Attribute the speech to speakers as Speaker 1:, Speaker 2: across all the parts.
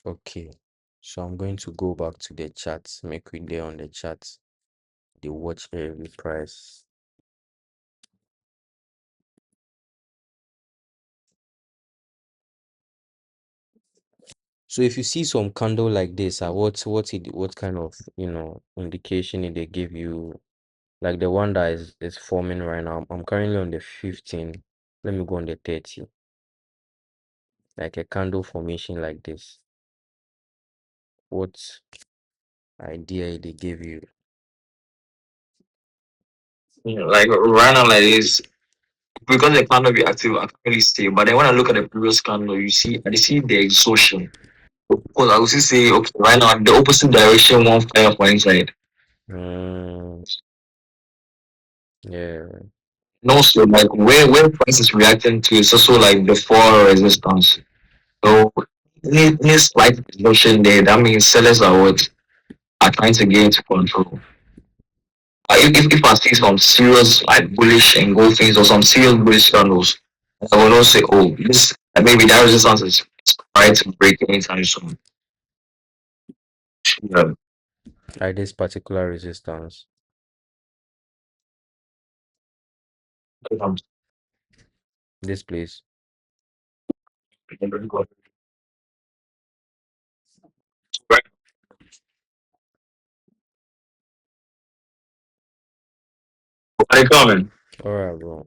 Speaker 1: Okay. So I'm going to go back to the chat. Make we there on the chat. The watch every price. So if you see some candle like this, what kind of indication did they give you? Like the one that is forming right now. I'm currently on the 15. Let me go on the 30. Like a candle formation like this. What idea they give you?
Speaker 2: Like right now, like this, because the candle be active, I can't really say. But then when I look at the previous candle, I see the exhaustion. Because I would still say, okay, right now, the opposite direction, one fire for inside.
Speaker 1: Mm, yeah,
Speaker 2: And also, like where price is reacting to is also like the fall resistance. So any slight exhaustion there, that means sellers are trying to get into control. If I see some serious like bullish engulfings or some serious bullish candles, I will not say, oh, this maybe that resistance is trying to break anytime soon. Yeah.
Speaker 1: like this particular resistance.
Speaker 2: Um,
Speaker 1: This place.
Speaker 2: Are you coming?
Speaker 1: All right, bro.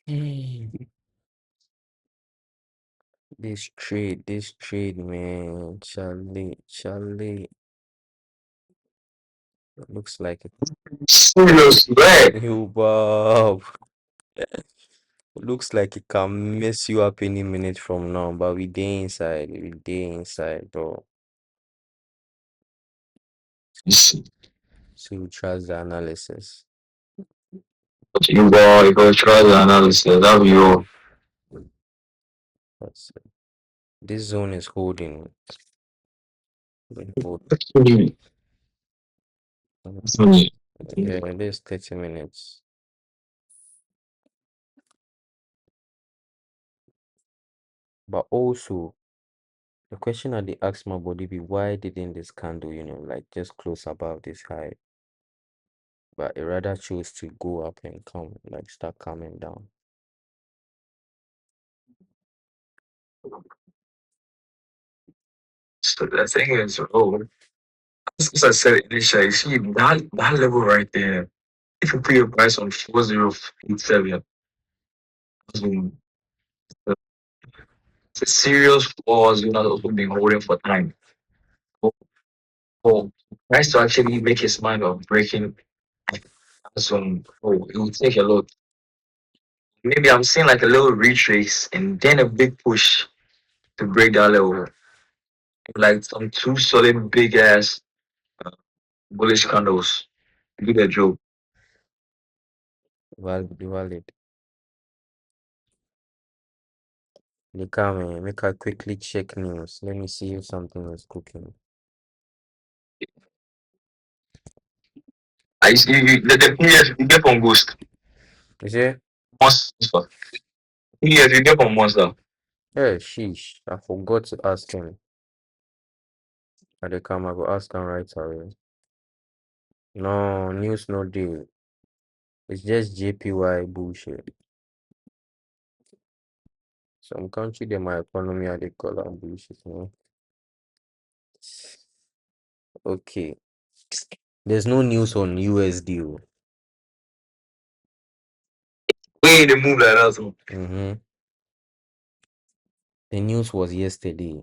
Speaker 1: This trade, man. Charlie, looks like
Speaker 2: Serious, right?
Speaker 1: you Bob. Looks like it can mess you up any minute from now, but we day inside, bro. So we trust the analysis.
Speaker 2: You go try the analysis. That'll be all.
Speaker 1: That's it. This zone is holding. Been hold-
Speaker 2: Hmm.
Speaker 1: Yeah, it is 30 minutes. But also, the question that they asked my body be why didn't this candle, like just close above this high? But it rather chose to go up and come, like start coming down.
Speaker 2: So the thing is, as I said initially, you see that level right there. If you put your price on 4087, it's a serious flaws you're not also been holding for time. For, for price to actually make his mind of breaking some, it will take a lot. Maybe I'm seeing like a little retrace and then a big push to break that level. Like some two solid big ass bullish candles. Do the job.
Speaker 1: Valid, valid. Make I quickly check news. Let me see if something is cooking.
Speaker 2: I see the PDF you get from Ghost.
Speaker 1: Is it?
Speaker 2: Monster. PDF you get from Monster.
Speaker 1: Yeah, sheesh. I forgot to ask him. At the come, I go ask him right away. No, news no deal. It's just JPY bullshit. Some country they my economy and they call am bullshit, Okay. There's no news on USD.
Speaker 2: Way they move like that. So.
Speaker 1: Mm-hmm. The news was yesterday.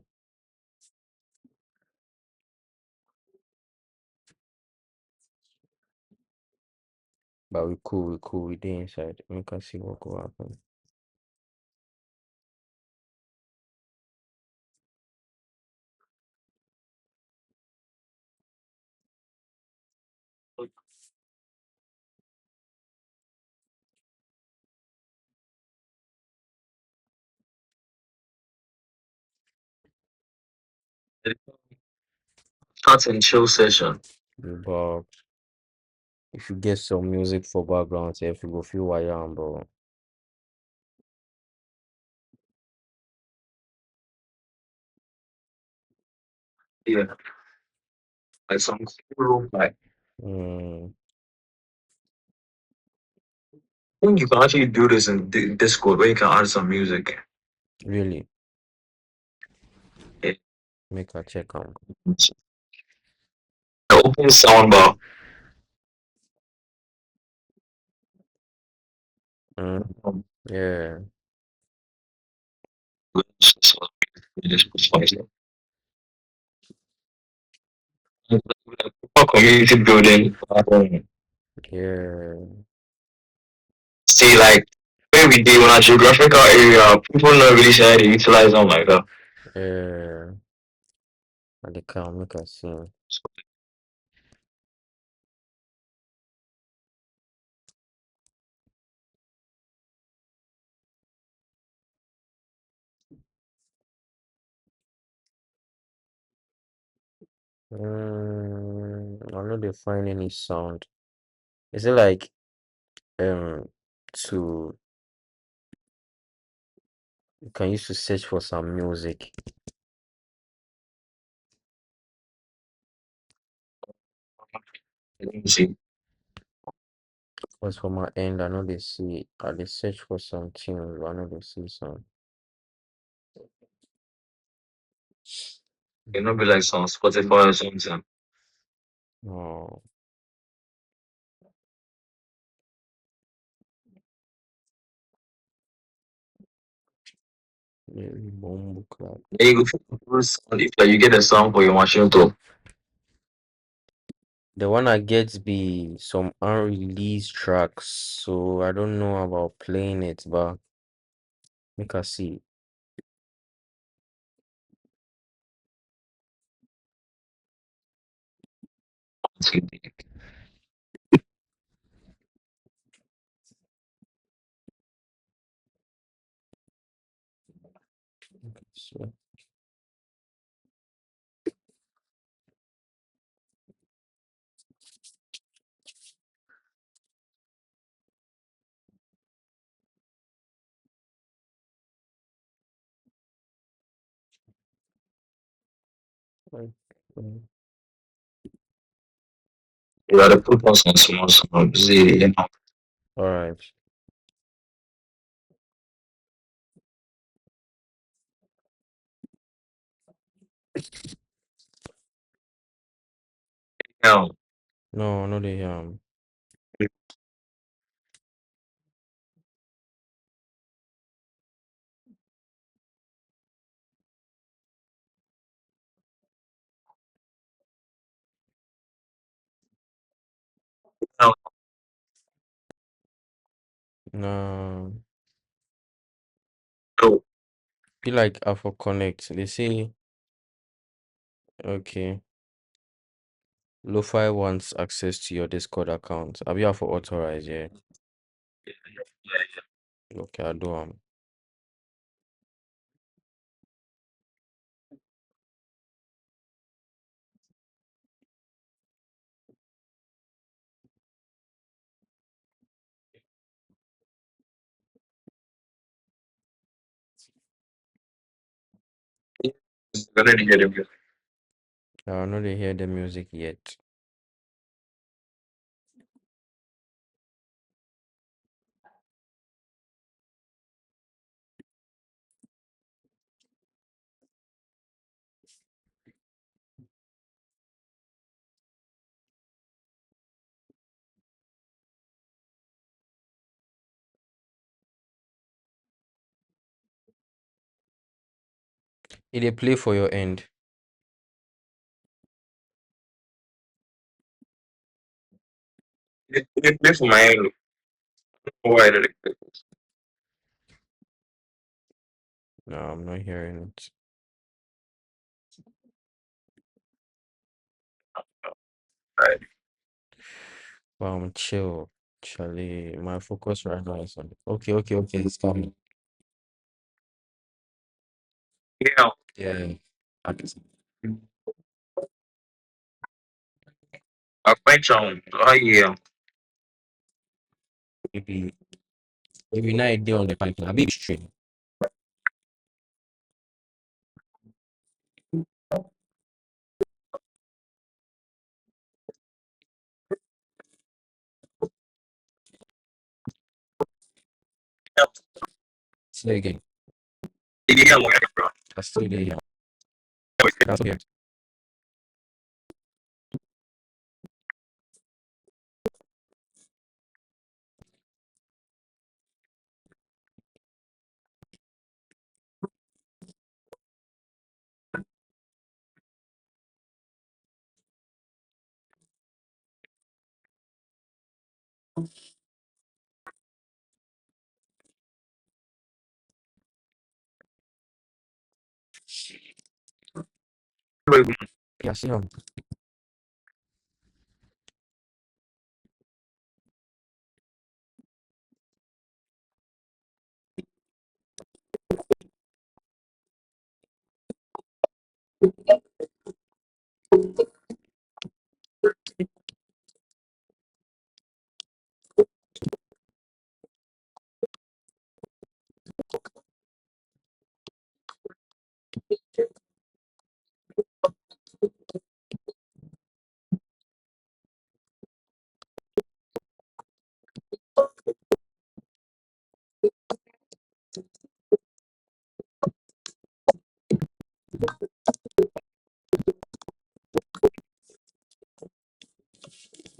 Speaker 1: But we cool, we dey inside. Make us see what go happen.
Speaker 2: Start and chill session.
Speaker 1: But if you get some music for background, if you go feel why am, bro.
Speaker 2: Yeah. Like some cool like
Speaker 1: Mm,
Speaker 2: I think you can actually do this in Discord where you can add some music.
Speaker 1: really,
Speaker 2: Yeah.
Speaker 1: make a check on.
Speaker 2: Open soundbar.
Speaker 1: Yeah,
Speaker 2: Just community building.
Speaker 1: yeah,
Speaker 2: See, like where we do on a geographical area, people not really sure how to utilize them like that.
Speaker 1: yeah. At the count, make us see. I know they find any sound. Is it like um to you can use to search for some music?
Speaker 2: Let me see.
Speaker 1: Because for my end, I know they see. They search for some tunes. I know they see some.
Speaker 2: It not be like some Spotify or something.
Speaker 1: Oh, Bombo clap.
Speaker 2: Then you go for sound if like you get a sound for your machine too.
Speaker 1: The one I get be some unreleased tracks, so I don't know about playing it, but make I see. So, like,
Speaker 2: You gotta put on some small sounds, you know.
Speaker 1: all right.
Speaker 2: Yeah.
Speaker 1: No, no, they no.
Speaker 2: No.
Speaker 1: Be like Alpha Connect. They say okay. Lo-Fi wants access to your Discord account. Have you have to authorize? Yeah. Okay, I do.
Speaker 2: Gonna get it.
Speaker 1: I know they hear the music yet. Did they play for your end?
Speaker 2: They play for my end. Why did they play?
Speaker 1: No, I'm not hearing it.
Speaker 2: Right.
Speaker 1: Chill. Charlie, my focus right now is on. Okay, okay, okay. It's coming.
Speaker 2: Yeah.
Speaker 1: Yeah. I can-
Speaker 2: I find some. Oh yeah.
Speaker 1: Maybe maybe not a day on the pipeline. Maybe stream. Say again.
Speaker 2: Yeah. Bro.
Speaker 1: I still there. Yeah. That's okay. Yeah, see him.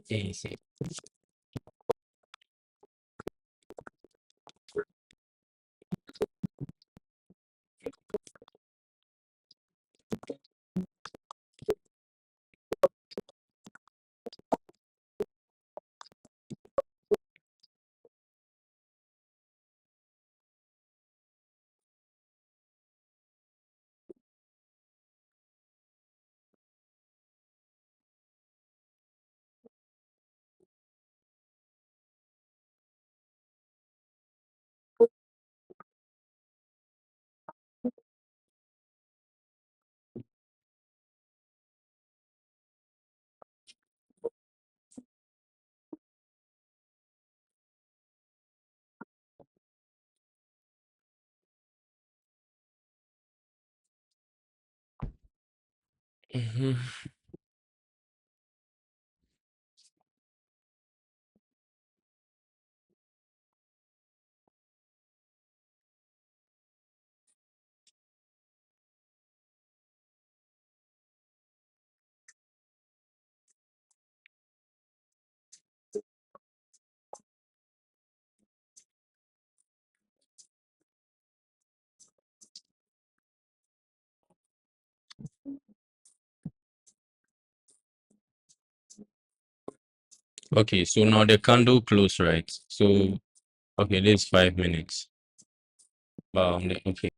Speaker 1: Easy. Mhm. Okay, so now the candle close, right? So okay, this 5 minutes. Okay.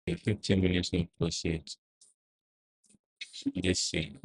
Speaker 1: Okay, 15 minutes not proceed. Let's see.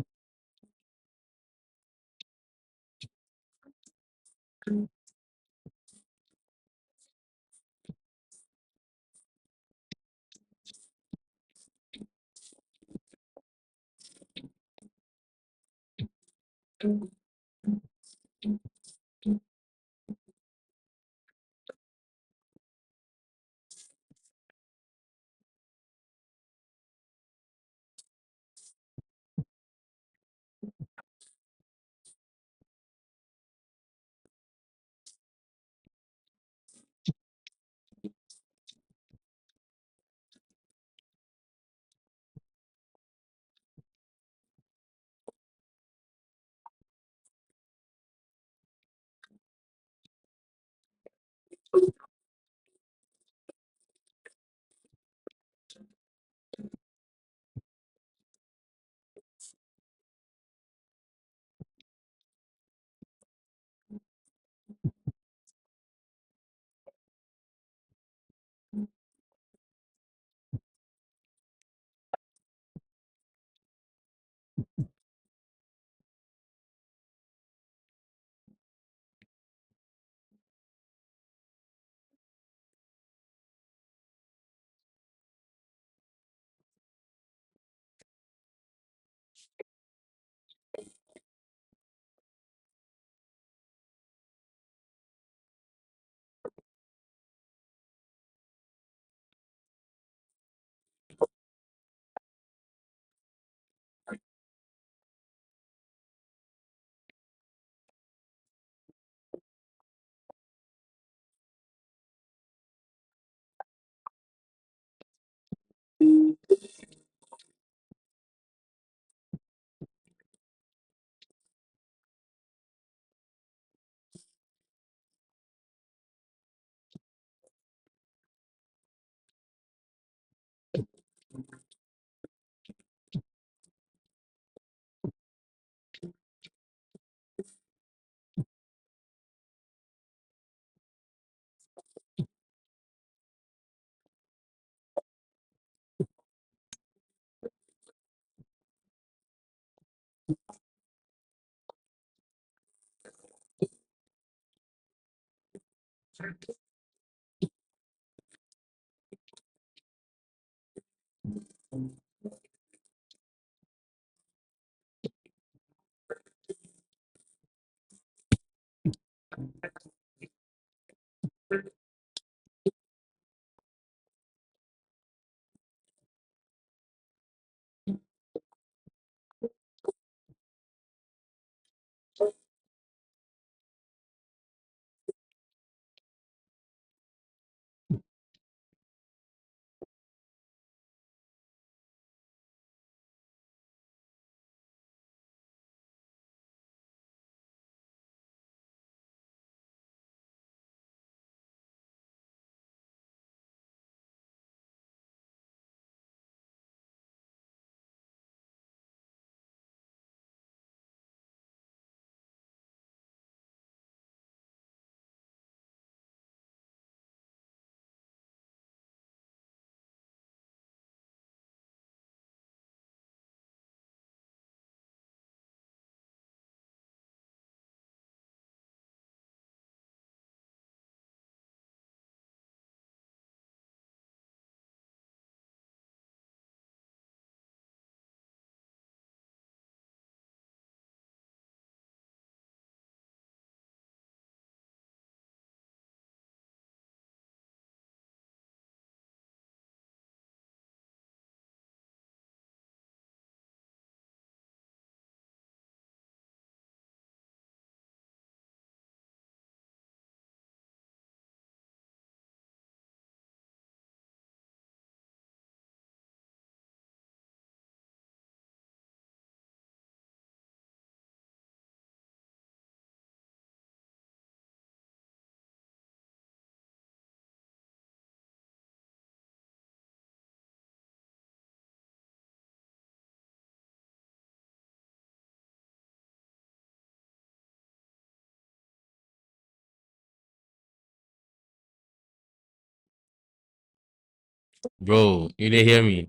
Speaker 1: Bro, you didn't hear me.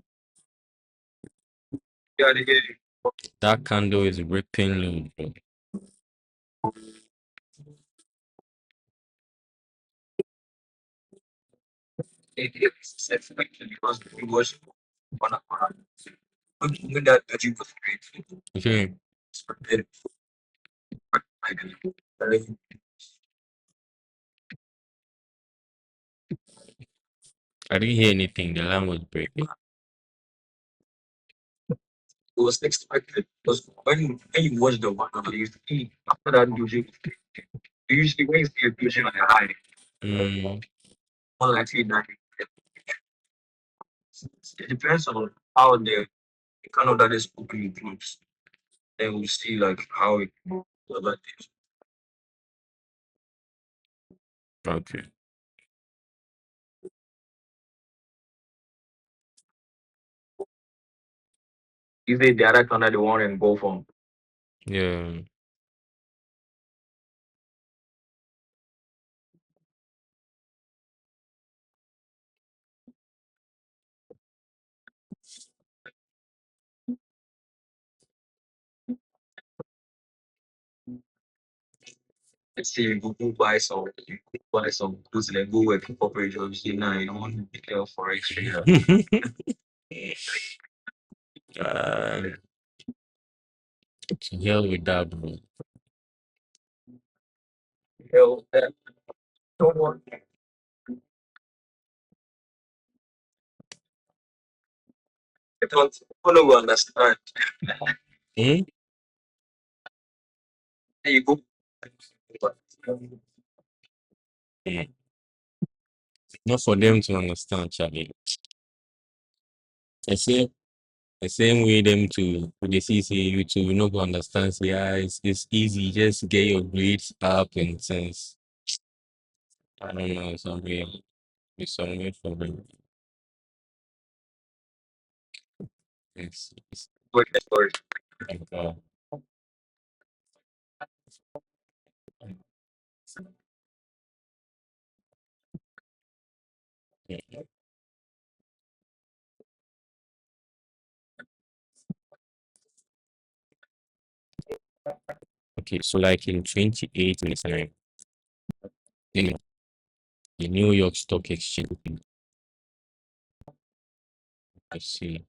Speaker 2: Yeah, they get
Speaker 1: That candle is ripping low, bro.
Speaker 2: it because it was on when that you was great.
Speaker 1: Okay.
Speaker 2: It, like,
Speaker 1: I didn't hear anything. The line was breaking.
Speaker 2: it was expected because when you watch the one you see after that usually when you see a fusion on the high,
Speaker 1: Mm,
Speaker 2: more likely that it depends on how the kind of that is open includes. Then we see like how it like
Speaker 1: okay.
Speaker 2: is it direct under the one and go from
Speaker 1: Yeah.
Speaker 2: let's say you go buy some goods and then go work in corporate jobs. You know, you don't want to be careful for extra.
Speaker 1: uh, to hell with that, bro.
Speaker 2: Hell, that don't want I don't understand.
Speaker 1: Hmm?
Speaker 2: Then you go
Speaker 1: Hmm. Not for them to understand, Charlie. I say the same way them to they see you to no go understand. Say, yeah, it's easy. Just get your grades up and sense. I don't know some way. It's some way for them. It's
Speaker 2: work for
Speaker 1: like yeah. Okay, so like in 28 minutes, then the New York Stock Exchange opened. Let's see.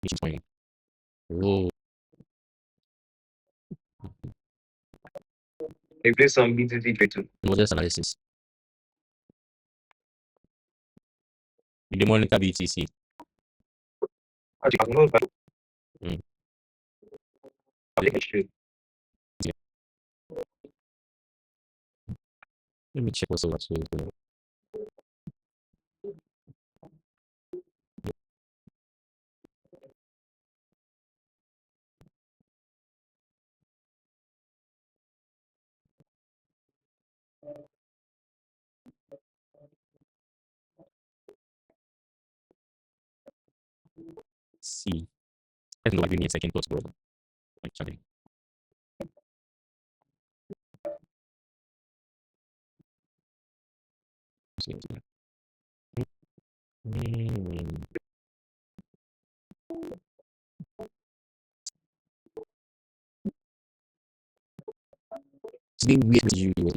Speaker 1: Which is fine. Oh,
Speaker 2: They play some BTT trade too.
Speaker 1: models analysis. The monitor BTC.
Speaker 2: Actually, I don't know if
Speaker 1: Mm.
Speaker 2: I think I should.
Speaker 1: Yeah. Let me check what's over to see. I don't know why we need second thoughts, bro. Actually. See. Mm. It's being weird as usual.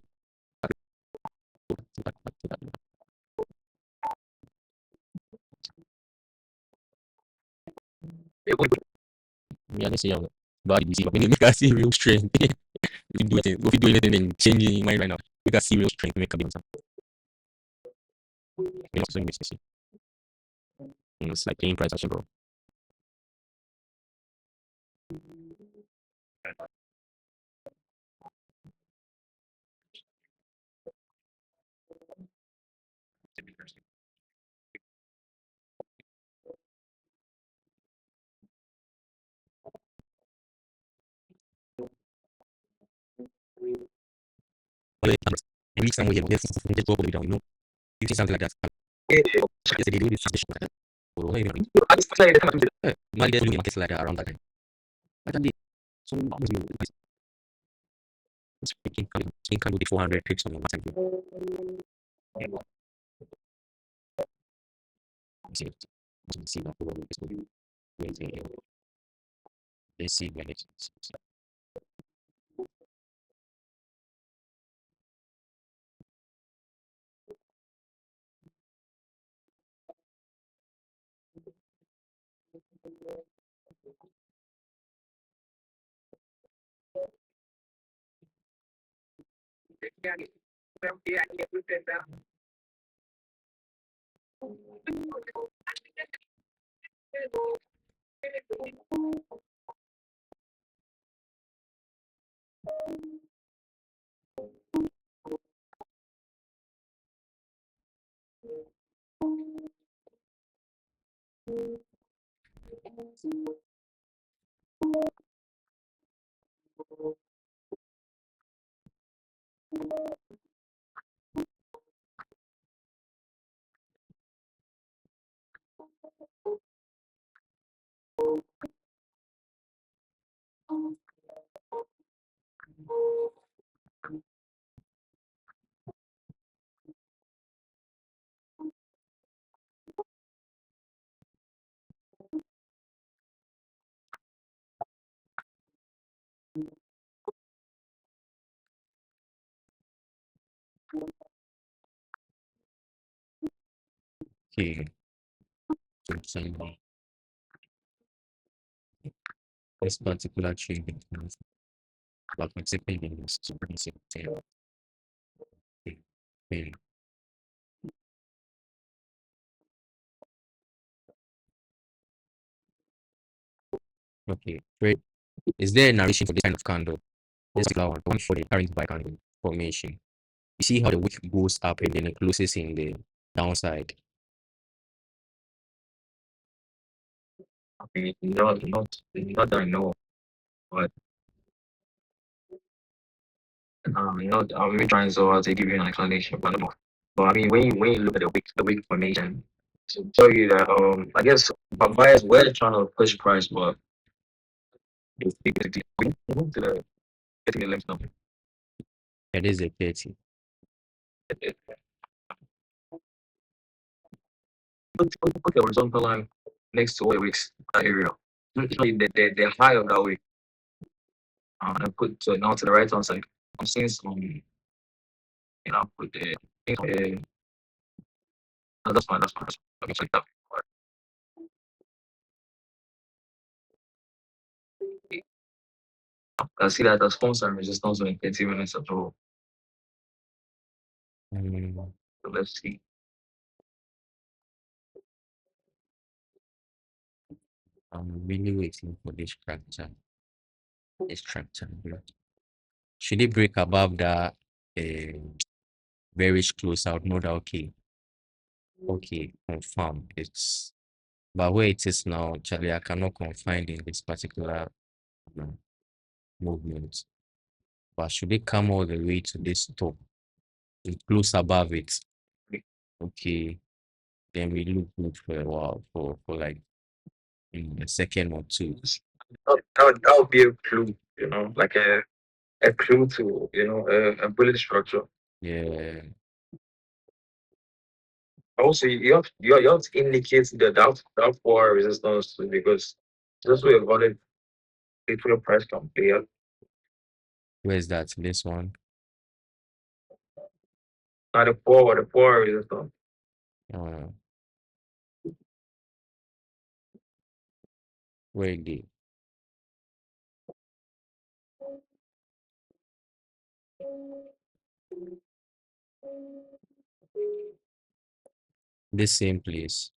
Speaker 1: Yeah, let's see how bad we see. But we need to see real strength. If we do anything and change in mind right now, we can see real strength. Make a difference. So you see. It's like playing price action, bro. But every time we have just go down, you see something like that. Yes, they do this suspicion like that. Or not even. Money there's only markets like that around that time. But then so what was it's speaking kind of the 400 tricks on your WhatsApp. See, see that problem is going to let's see when it's Okay. So this particular trade becomes like participating in this to bring it to okay. Okay. Great. Is there a narration for this kind of candle? This particular one for the current buy candle formation. You see how the wick goes up and then it closes in the downside.
Speaker 2: I mean, not that I know, but I'm really trying so hard to give you an explanation, but no. But I mean, when you look at the weak formation, to tell you that I guess buyers were trying to push price, but it's basically move to the getting the left number.
Speaker 1: It is a 30.
Speaker 2: Put the horizontal line next to all the wicks that area. Usually the high of that wick. And put now to the right hand side. I'm seeing some, put the no, that's fine, that's fine. That's fine. Let me check that. I see that the sponsor and resistance in 30 minutes at all.
Speaker 1: Mm,
Speaker 2: So let's see.
Speaker 1: I'm really waiting for this structure. This structure. Should it break above that very close out? Not okay. Okay, confirm. It's but where it is now, Charlie, I cannot confine in this particular um, movement. But should it come all the way to this top, close above it? Okay, then we look good for a while for like a second or two.
Speaker 2: That would be a clue, like a clue to, a bullet structure.
Speaker 1: Yeah,
Speaker 2: Also, you have to indicate that for resistance too, because just so a valid literal price can play out.
Speaker 1: where's that? This one.
Speaker 2: Now the four resistance.
Speaker 1: Uh, where the this same place.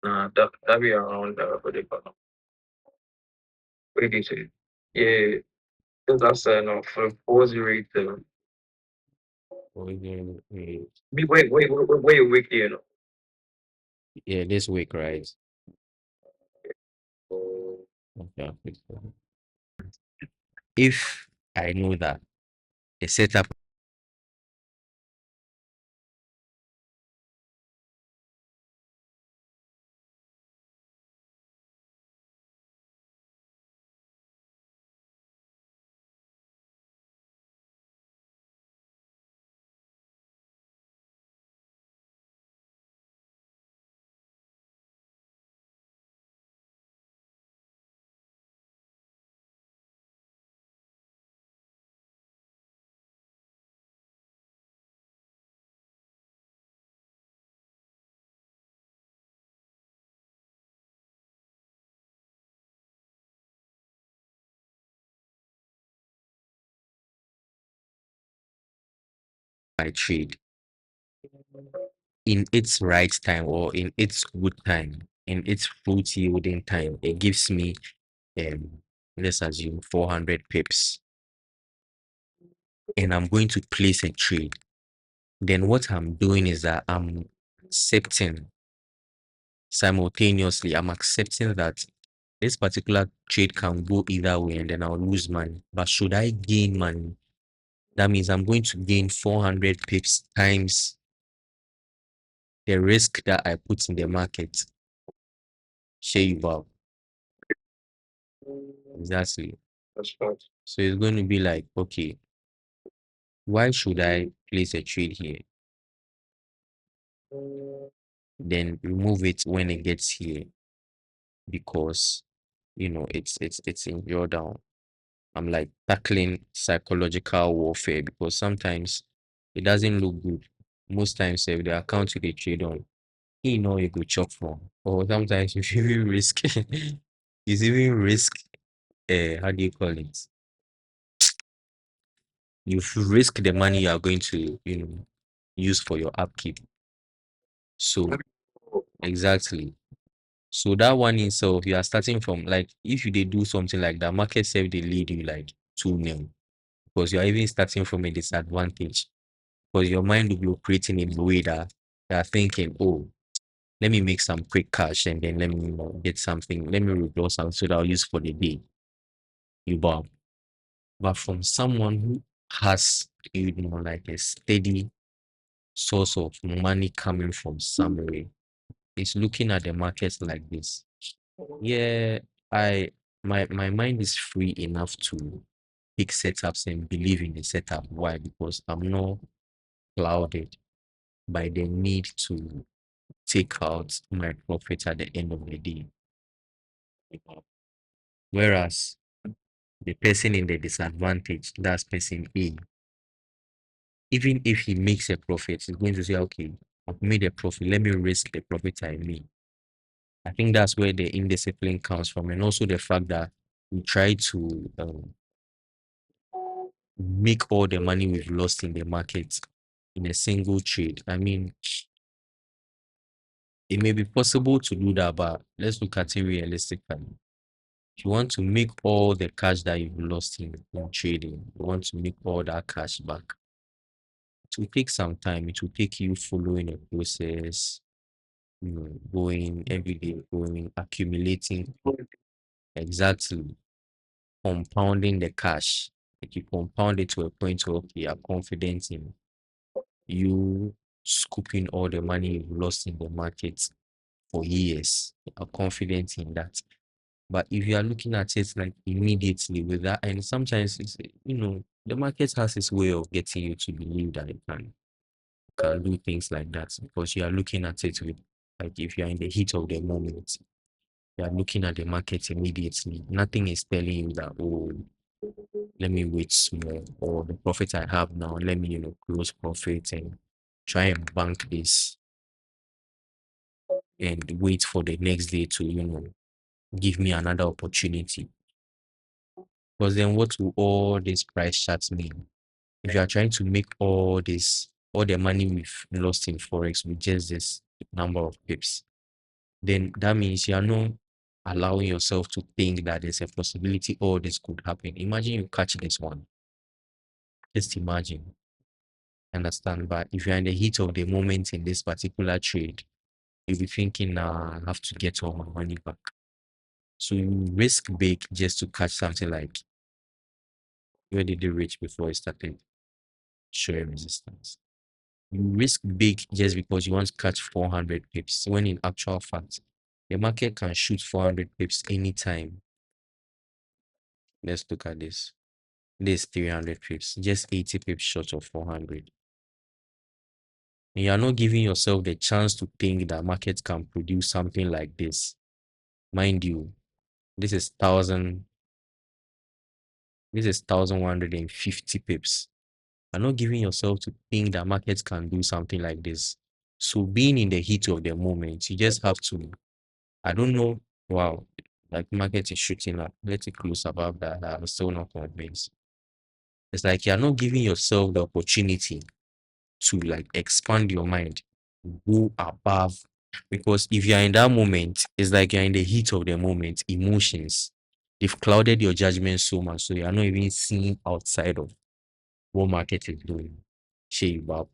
Speaker 2: Nah, that be around what they call what did you say? Yeah, because that's no for 408.
Speaker 1: Or even
Speaker 2: Wait, weekly, you know.
Speaker 1: yeah, this week, right? Okay, I'll fix that. If I know that a setup I trade in its right time or in its good time, in its fruit yielding time, it gives me um let's assume 400 pips, and I'm going to place a trade. Then what I'm doing is that I'm accepting simultaneously, I'm accepting that this particular trade can go either way and then I'll lose money. But should I gain money? That means I'm going to gain 400 pips times the risk that I put in the market. Share about exactly.
Speaker 2: That's right.
Speaker 1: So it's going to be like, okay, why should I place a trade here? Then remove it when it gets here because it's in your down. I'm like tackling psychological warfare because sometimes it doesn't look good. Most times, if the account you dey trade on, you know you go chop from. Or sometimes you even risk, you even risk, how do you call it? You risk the money you are going to, use for your upkeep. So exactly. So that one itself, you are starting from like if you they do something like that, market self they lead you like 2-0 because you are even starting from a disadvantage. Because your mind will be operating in a way that you are thinking, oh, let me make some quick cash and then let me get something, let me withdraw something so that I'll use for the day. You bob. But from someone who has, like a steady source of money coming from somewhere, is looking at the markets like this. Yeah, I my mind is free enough to pick setups and believe in the setup. Why? Because I'm not clouded by the need to take out my profit at the end of the day. Whereas the person in the disadvantage, that's person A, even if he makes a profit, he's going to say, okay, I've made a profit, let me risk the profit I made. I think that's where the indiscipline comes from, and also the fact that we try to make all the money we've lost in the market in a single trade. I mean, it may be possible to do that, but let's look at it realistically. If you want to make all the cash that you've lost in trading, you want to make all that cash back, it will take some time. It will take you following a process, going every day, going, accumulating exactly, compounding the cash. Like you compound it to a point where okay, you're confident in you scooping all the money you've lost in the market for years. You're confident in that. But if you are looking at it like immediately with that, and sometimes it's the market has its way of getting you to believe that it can do things like that because you are looking at it with like if you are in the heat of the moment, you are looking at the market immediately. Nothing is telling you that oh, let me wait small or the profit I have now, let me close profit and try and bank this and wait for the next day to give me another opportunity. Because then what will all these price charts mean? If you are trying to make all the money we've lost in Forex with just this, number of pips, then that means you are not allowing yourself to think that there's a possibility all this could happen. Imagine you catch this one. Just imagine. Understand? But if you're in the heat of the moment in this particular trade, you'll be thinking, nah, I have to get all my money back. So you risk big just to catch something like where did you reach before it started showing resistance. You risk big just because you want to catch 400 pips, when in actual fact, the market can shoot 400 pips anytime. Let's look at this. This 300 pips, just 80 pips short of 400. And you are not giving yourself the chance to think that market can produce something like this. Mind you, this is 1150 pips. You're not giving yourself to think that markets can do something like this. So being in the heat of the moment, you just have to, I don't know, wow, like market is shooting up. Let's close above that. I'm still not convinced. It's like you're not giving yourself the opportunity to like expand your mind, go above. Because if you're in that moment, it's like you're in the heat of the moment, emotions. They've clouded your judgment so much, so you're not even seeing outside of what market is doing. Shey Bob.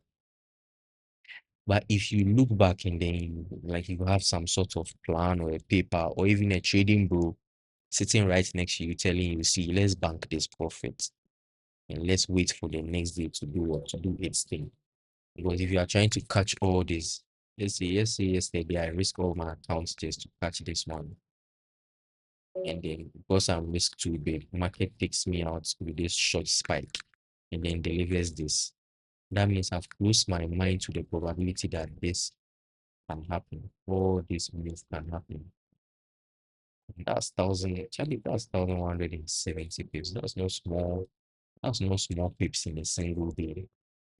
Speaker 1: But if you look back and then like you have some sort of plan or a paper or even a trading bro sitting right next to you telling you, see, let's bank this profit and let's wait for the next day to do what to do its thing. Because if you are trying to catch all this, let's say yesterday I risk all my accounts just to catch this one. And then because I'm risk too big, market takes me out with this short spike and then delivers this. That means I've closed my mind to the probability that this can happen. All these moves can happen. That's actually that's 1170 pips. That's no small pips in a single day.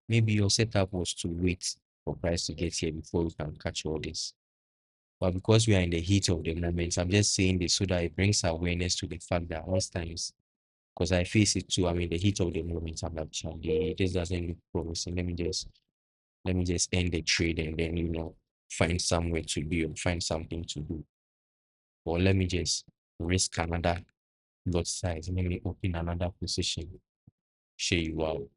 Speaker 1: Maybe your setup was to wait for price to get here before you can catch all this. But because we are in the heat of the moment, I'm just saying this so that it brings awareness to the fact that most times, because I face it too, I'm in the heat of the moment. I'm like, "Charlie, this doesn't look promising. Let me just end the trade and then find somewhere to be or find something to do. Or let me just risk another lot size. Let me open another position. Show you out.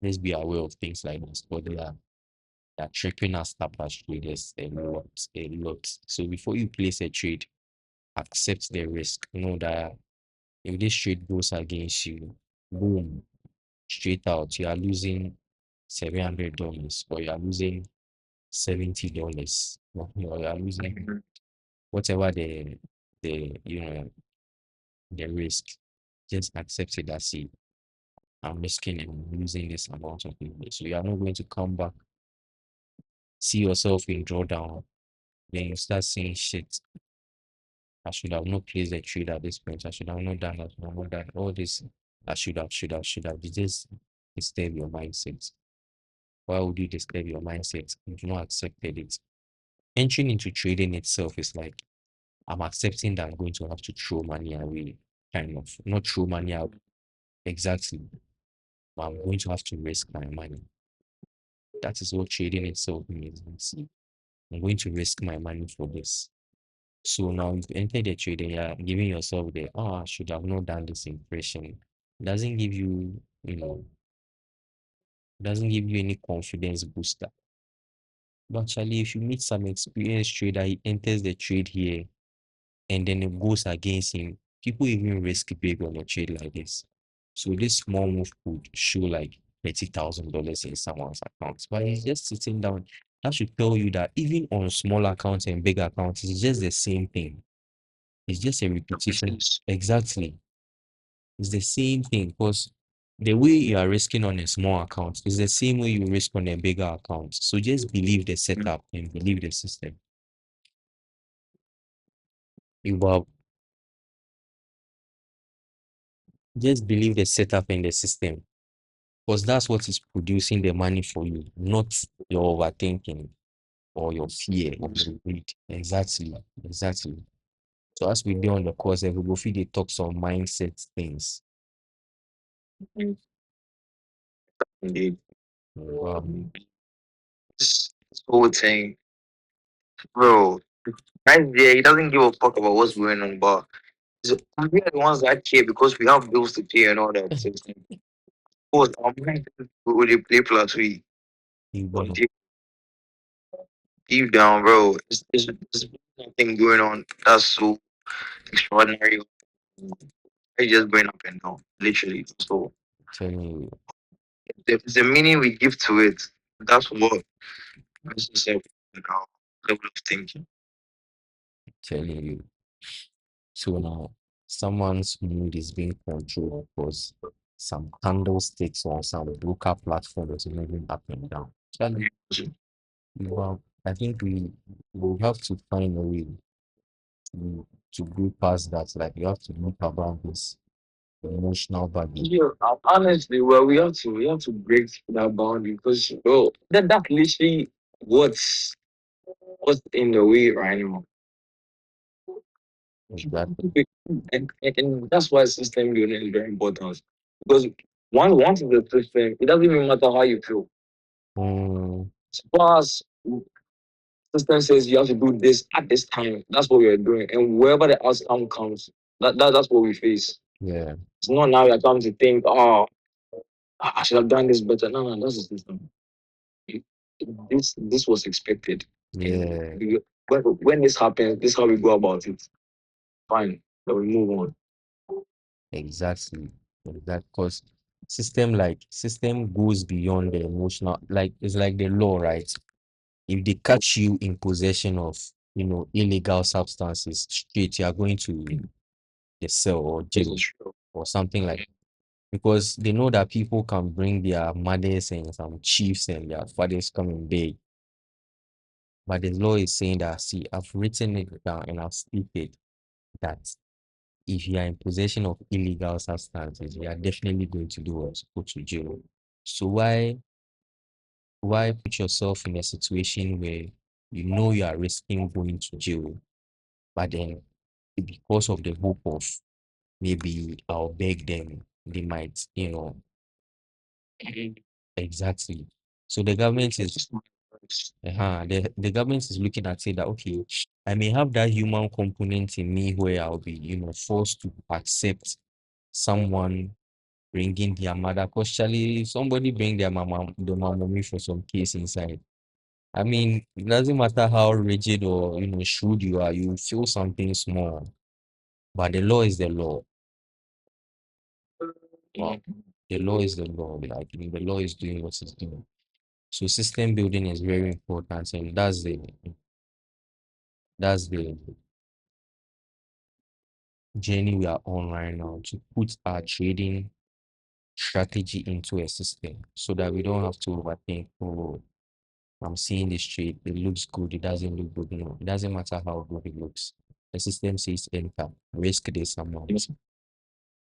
Speaker 1: Let's be aware of things like this. But they are tricking us up as traders a lot, a lot. So before you place a trade, accept the risk. Know that if this trade goes against you, boom, straight out, you are losing $700 or you are losing $70. Or you are losing whatever the risk. Just accept it as it. I'm risking and losing this amount of money. So you are not going to come back, see yourself in drawdown, then you start saying shit. I should have not placed the trade at this point. I should have not done that. I should have not done all this. I should have. You just disturb your mindset. Why would you disturb your mindset if you not accepted it? Entering into trading itself is like I'm accepting that I'm going to have to throw money away, kind of. Not throw money out exactly, but I'm going to have to risk my money. That is what trading itself means. I'm going to risk my money for this. So now you've entered the trading, you're giving yourself the I should have not done this impression. Doesn't give you, doesn't give you any confidence booster. But actually, if you meet some experienced trader, he enters the trade here and then it goes against him. People even risk big on a trade like this. So this small move could show like $30,000 in someone's accounts, but he's just sitting down. That should tell you that even on small accounts and big accounts, it's just the same thing. It's just a repetition. Exactly. It's the same thing because the way you are risking on a small account is the same way you risk on a bigger account. So just believe the setup and believe the system. You will just believe the setup and the system because that's what is producing the money for you, not your overthinking or your fear or your greed. Exactly. Exactly. So as we do on the course, we go feed the talks on mindset things.
Speaker 2: Indeed.
Speaker 1: Wow.
Speaker 2: this whole thing, bro. Right there, he doesn't give a fuck about what's going on, but we are the ones that care because we have bills to pay and all that. So it's like, of course, our mind will they play plus we,
Speaker 1: You
Speaker 2: but
Speaker 1: know,
Speaker 2: deep down, bro, it's nothing going on. That's so extraordinary. It's just going up and down, literally. So
Speaker 1: telling you,
Speaker 2: the meaning we give to it, that's what makes us like our level of thinking.
Speaker 1: telling you. So now someone's mood is being controlled because some candlesticks on some broker platform is moving up and down. Charlie, well, I think we will have to find a way to go past that. Like you have to look about this emotional baggage.
Speaker 2: Yeah, honestly, well, we have to break that boundary because bro, that's literally what's in the way right now.
Speaker 1: Exactly.
Speaker 2: And that's why system building is very important because once it's a system, it doesn't even matter how you feel.
Speaker 1: Mm,
Speaker 2: As far as system says you have to do this at this time, that's what we are doing, and wherever the outcome comes, that's what we face.
Speaker 1: yeah,
Speaker 2: It's not now you're coming to think, oh, I should have done this better. No, no, that's the system. It- this was expected, and
Speaker 1: yeah,
Speaker 2: when this happens, this is how we go about it. Fine, then we move on.
Speaker 1: exactly. That because system goes beyond the emotional. Like it's like the law, right? If they catch you in possession of illegal substances, straight you are going to the cell or
Speaker 2: This
Speaker 1: jail
Speaker 2: is true.
Speaker 1: or something like, because they know that people can bring their mothers and some chiefs and their fathers come and beg. But the law is saying that, see, I've written it down and I've stated that if you are in possession of illegal substances, you are definitely going to do what? Go to jail. So why put yourself in a situation where you know you are risking going to jail, but then because of the hope of maybe I'll beg them, they might, exactly. So the government is the government is looking at it that, okay, I may have that human component in me where I'll be, forced to accept someone bringing their mother. Because Charlie, if somebody bring their mommy for some case inside. I mean, it doesn't matter how rigid or shrewd you are, you feel something small. But the law is the law. Wow. The law is the law. Like the law is doing what it's doing. So system building is very important, and that's the journey we are on right now, to put our trading strategy into a system so that we don't have to overthink. Oh, I'm seeing this trade, it looks good, it doesn't look good. No, it doesn't matter how good it looks. The system says enter, risk this amount,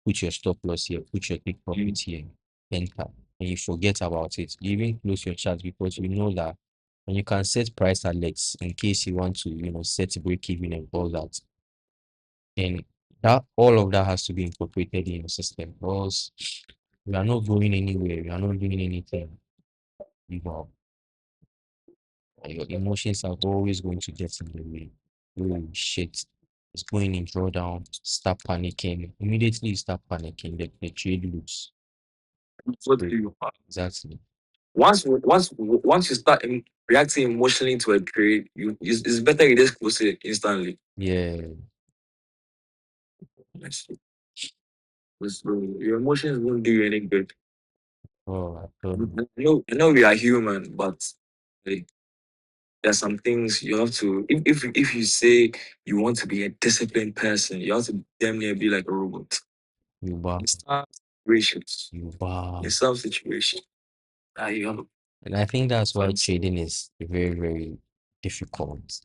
Speaker 1: put your stop loss here, put your take profit here, enter, and you forget about it. You even close your chart because you know that, and you can set price alerts in case you want to, set break even and all that. And that all of that has to be incorporated in your system, because we are not going anywhere, we are not doing anything. You know, your emotions are always going to get in the way. Oh shit, it's going in drawdown, start panicking. Immediately you start panicking, the trade lose.
Speaker 2: What do you
Speaker 1: Exactly.
Speaker 2: once you start reacting emotionally to a trade, it's better you just close it instantly.
Speaker 1: Yeah.
Speaker 2: Yes. Because, your emotions won't do you any good.
Speaker 1: Oh, I told you.
Speaker 2: I know we are human, but like, there's some things you have to. If you say you want to be a disciplined person, you have to damn near be like a robot.
Speaker 1: You bar,
Speaker 2: In some situations,
Speaker 1: you bar.
Speaker 2: in some situations, you have to
Speaker 1: And I think that's why
Speaker 2: fancy.
Speaker 1: trading is very, very difficult.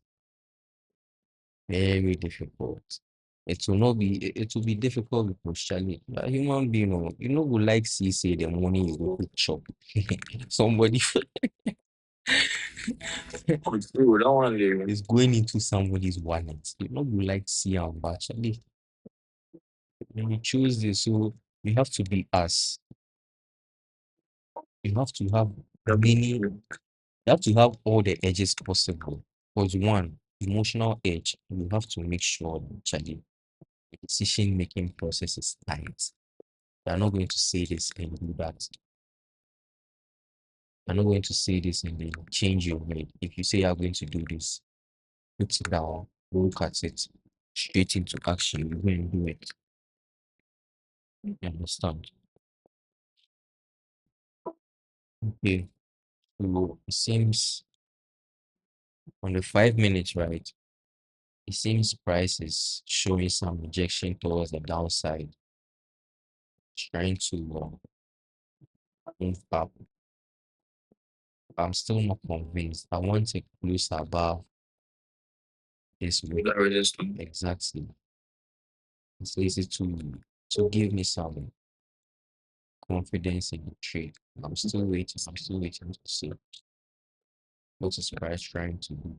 Speaker 1: Very difficult. It will be difficult because Charlie, a human being, would like see say the money you go quick chop. Somebody
Speaker 2: You don't want to.
Speaker 1: is going into somebody's wallet. You know would like see but Charlie, when you choose this, so you have to be us. You have to have many You have to have all the edges possible. Because one, emotional edge, you have to make sure that Charlie, the decision making process is tight. You're not going to say this and do that. You're not going to say this and then change your mind. If you say you're going to do this, put it down, look at it, straight into action, you go and do it. You understand? Okay. So it seems on the 5 minutes, right? It seems price is showing some rejection towards the downside, trying to move up. I'm still not convinced. I want to close above this week.
Speaker 2: That resistance.
Speaker 1: Exactly. It's easy to give me some confidence in the trade. I'm still waiting. I'm still waiting to see what is price trying to do.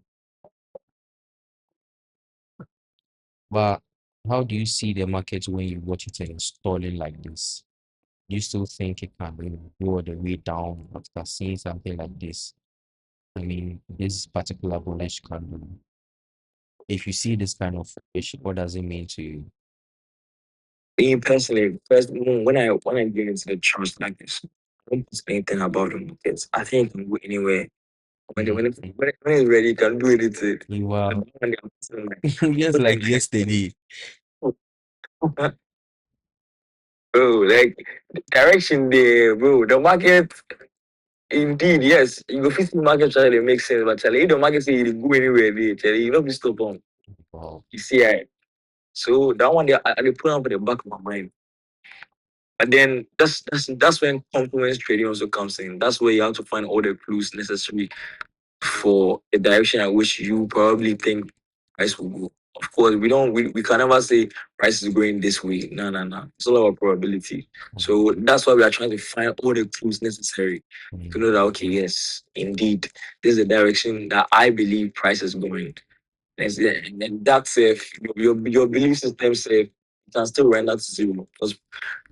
Speaker 1: But how do you see the market when you watch it and it's stalling like this? Do you still think it can go all the way down after seeing something like this? I mean, this particular bullish candle. If you see this kind of fish, what does it mean to you?
Speaker 2: Me personally, first when I get into the trust like this, I don't put anything about the markets. I think it can go anywhere. When it's ready, you can do anything.
Speaker 1: You
Speaker 2: But
Speaker 1: are
Speaker 2: when I'm putting like,
Speaker 1: just
Speaker 2: put
Speaker 1: like
Speaker 2: like
Speaker 1: yesterday.
Speaker 2: bro, like direction there, bro. The market, indeed, yes. You go fit the market try to make sense, but Charlie, if the market say you dey go anywhere, there, Charlie, you don't be stop on.
Speaker 1: Wow.
Speaker 2: You see, I so that one, I dey put on for the back of my mind. And then that's when complements trading also comes in. That's where you have to find all the clues necessary for the direction at which you probably think price will go. Of course, we can never say price is going this way. No, no, no. It's all about probability.
Speaker 1: Mm,
Speaker 2: So that's why we are trying to find all the clues necessary to
Speaker 1: mm,
Speaker 2: know that okay, yes, indeed, this is the direction that I believe price is going. And then that's if your belief system safe can still render to zero. Because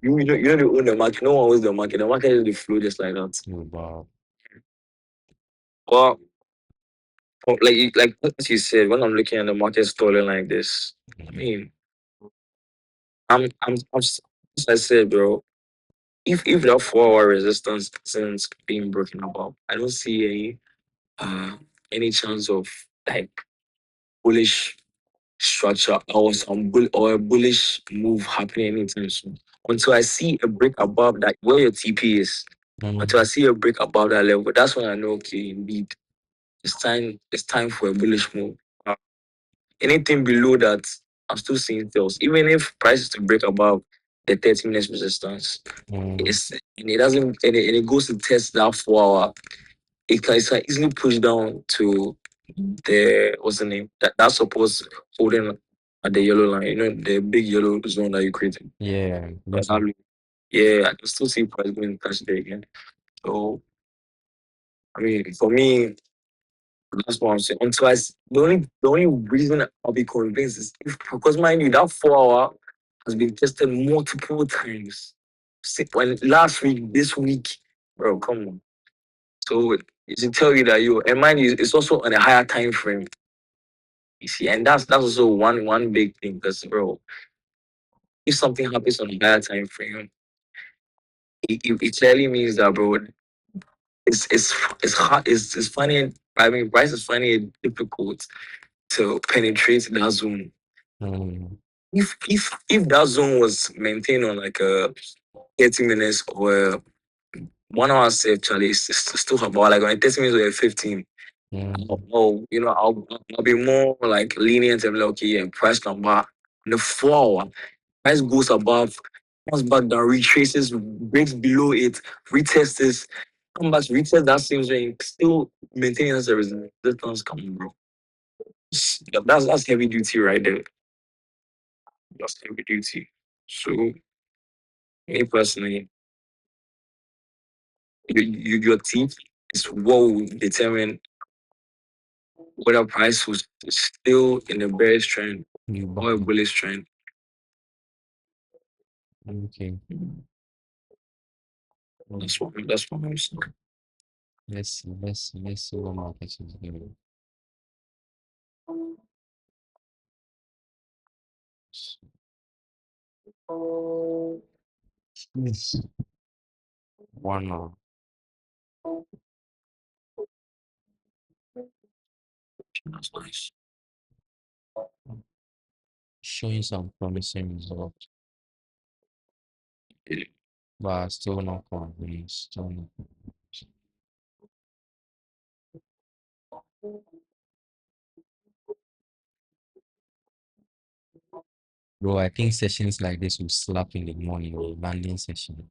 Speaker 2: you don't own the market, no one owns the market. The market is the flow just like that.
Speaker 1: wow.
Speaker 2: But like what you said, when I'm looking at the market stalling like this, I
Speaker 1: Mm,
Speaker 2: mean, as I said, bro, if that 4 hour resistance isn't being broken about, I don't see any chance of like bullish structure or or a bullish move happening anytime soon. Until I see a break above that where your TP is, until I
Speaker 1: mm,
Speaker 2: see a break above that level, that's when I know okay, indeed, it's time for a bullish move. Anything below that, I'm still seeing sales. Even if prices to break above the 30 minutes resistance,
Speaker 1: mm,
Speaker 2: it doesn't and it goes to test that 4 hour. It can easily push down to the what's the name that supports holding at the yellow line. You know the big yellow zone that you created.
Speaker 1: yeah, yes,
Speaker 2: Exactly. Yeah, I can still see price going to touch there again. So I mean, for me, that's what I'm saying. The only reason I'll be convinced is if, because mind you, that 4 hour has been tested multiple times. When last week, this week, bro, come on. So it should tell you that you and mind you, it's also on a higher time frame. You see, and that's also one big thing because bro, if something happens on a higher time frame, it clearly means that bro, it's hard. It's funny. I mean, Bryce is finding it difficult to penetrate that zone.
Speaker 1: mm,
Speaker 2: If that zone was maintained on like a 30 minutes or 1 hour set, Charlie, it's still about like on a 30 minutes or a 15.
Speaker 1: mm,
Speaker 2: I'll be more like lenient and be like, okay, yeah, price can back. On the 4 hour, price goes above, comes back down, retraces, breaks below it, retests this, come back, retest that same range, still maintaining as a resistance. Come on, bro. That's heavy duty right there. That's heavy duty. So me personally, your teeth is what will determine whether price was still in the bearish trend
Speaker 1: you
Speaker 2: or a
Speaker 1: button.
Speaker 2: bullish trend.
Speaker 1: Okay.
Speaker 2: That's what I'm saying.
Speaker 1: Let's see what market is doing. Yes. One that's nice. Showing some promising results, but still not convinced. Still not convinced. Bro, I think sessions like this will slap in the morning, a landing session.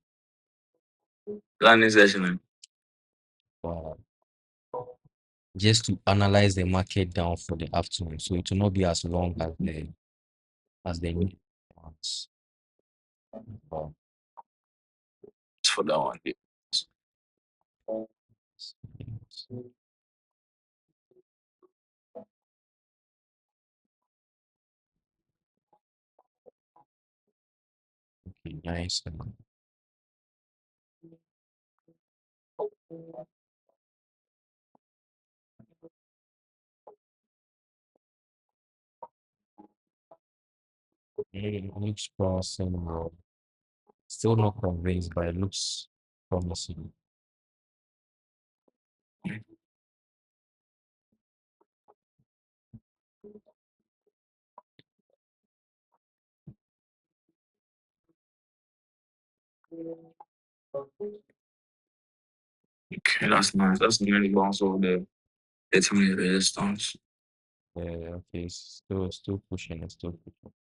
Speaker 2: Planning session.
Speaker 1: But just to analyze the market down for the afternoon, so it will not be as long as the new ones. But
Speaker 2: For that one.
Speaker 1: okay, nice. It looks promising, bro. Still not convinced, but it looks promising.
Speaker 2: Okay, that's nice. That's nearly bounce over the 30-minute resistance.
Speaker 1: Yeah, okay, still pushing, it's still pushing.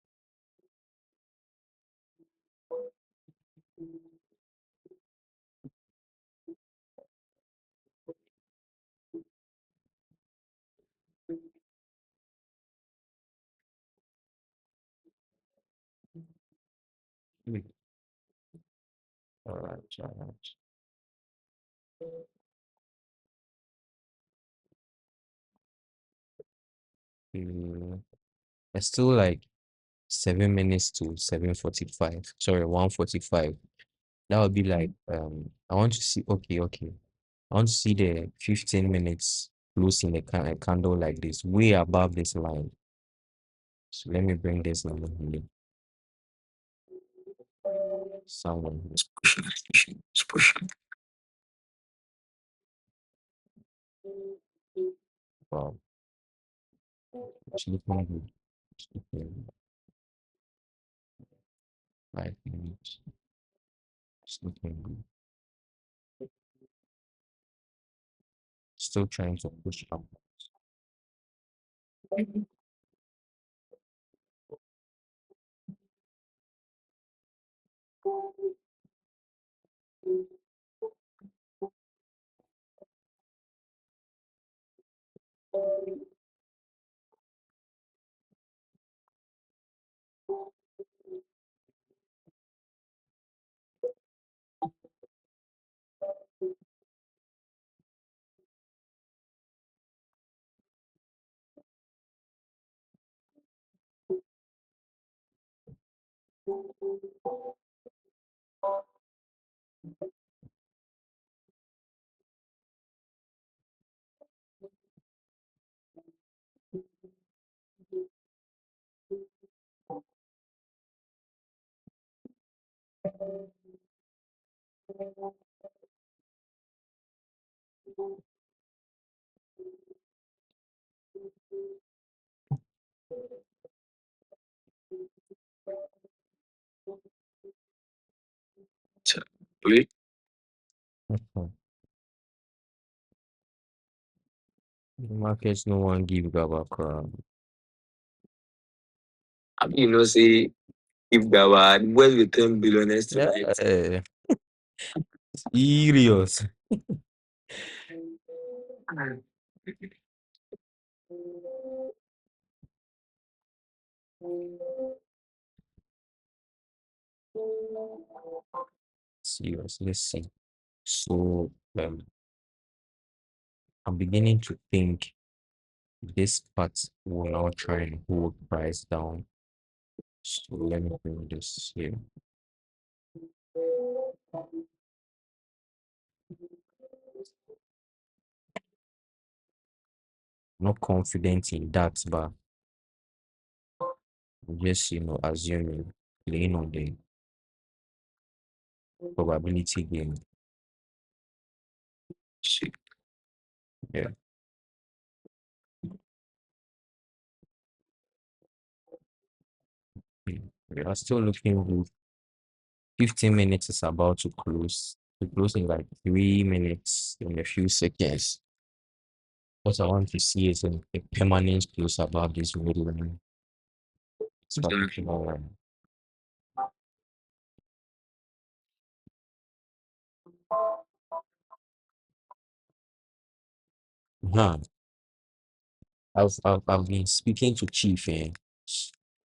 Speaker 1: All right, all right. Mm, it's still like 7 minutes to 7:45. Sorry, 1:45. That would be like I want to see okay. I want to see the 15 minutes close in the candle like this, way above this line. So let me bring this number here. Someone here.
Speaker 2: It's pushing.
Speaker 1: Wow, it's looking good. It's looking good. 5 minutes. It's looking good. Still trying to push up.
Speaker 2: Wait,
Speaker 1: Mhm. The markets no one give Gaba crap.
Speaker 2: I mean, say if there were well with 10 billionaires tonight.
Speaker 1: Yeah, serious. Serious. Let's see. So I'm beginning to think this part will now try and hold price down. So let me bring this here. not confident in that, but I'm just assuming, playing on the probability game. Shit. Yeah. We are still looking good. 15 minutes is about to close. To close in like 3 minutes in a few seconds. What I want to see is a permanent close above this midline. It's particular line. Huh. I've been speaking to Chief, and